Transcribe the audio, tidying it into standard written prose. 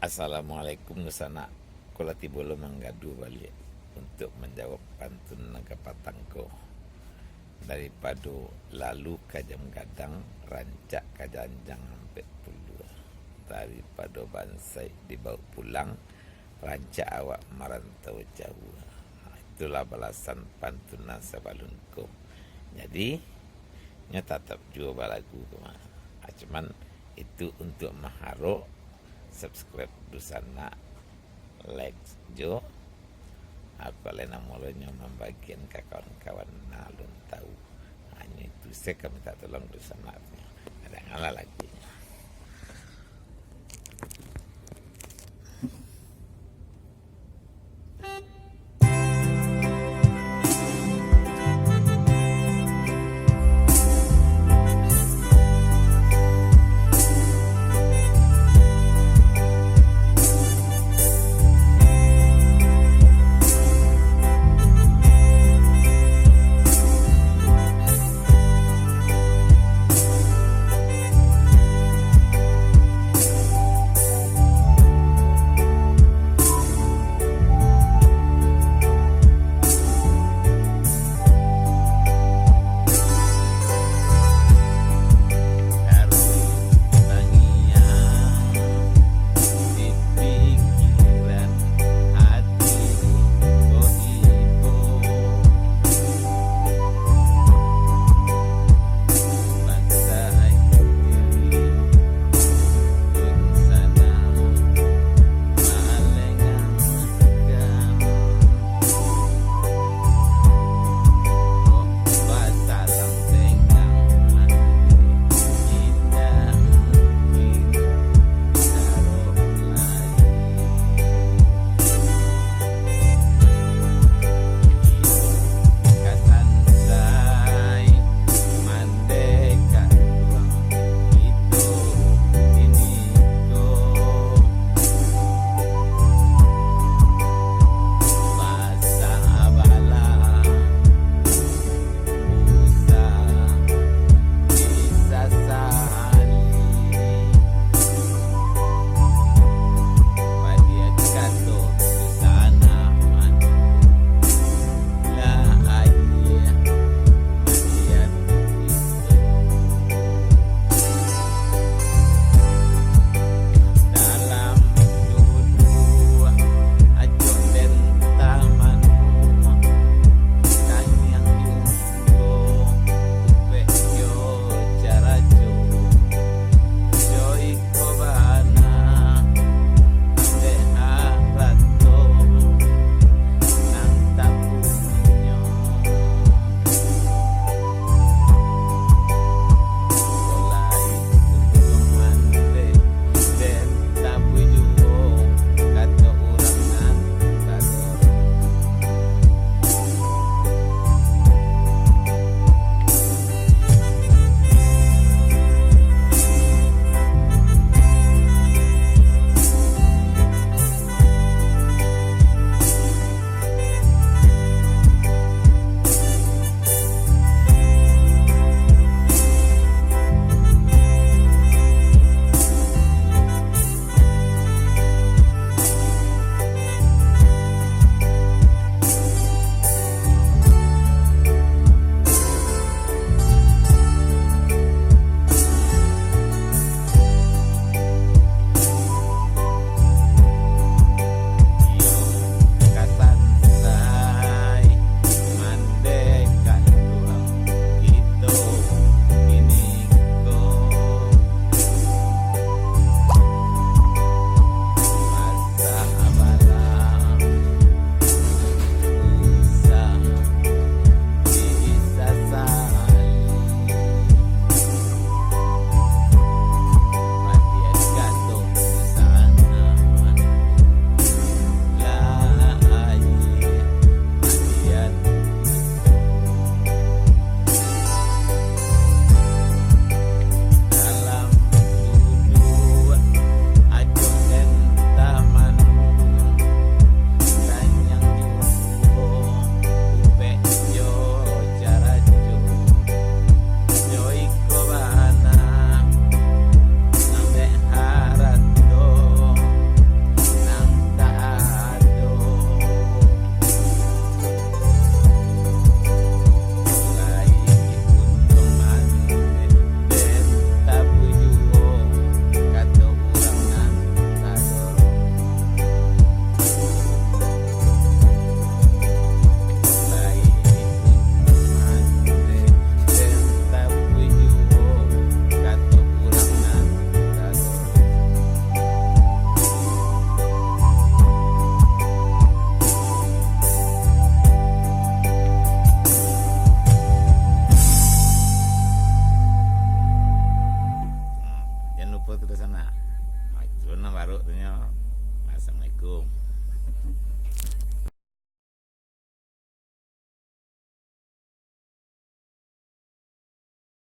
Assalamualaikum Nusana. Kula tiba menggadu balik untuk menjawab pantun naga patangko. Daripada lalu kajam gadang, rancak kajanjang hampir puluh. Daripada bansai dibawa pulang, rancak awak merantau jauh. Itulah balasan pantunan sabalunko. Jadi, nya tetap jua balagu kemana. Cuman itu untuk maharok subscribe Dusana, like jo. Apa lain namanya membagian ke kawan-kawan nalun tahu. Hanya itu saya kami tak tolong Dusana. Ada ngalah lagi.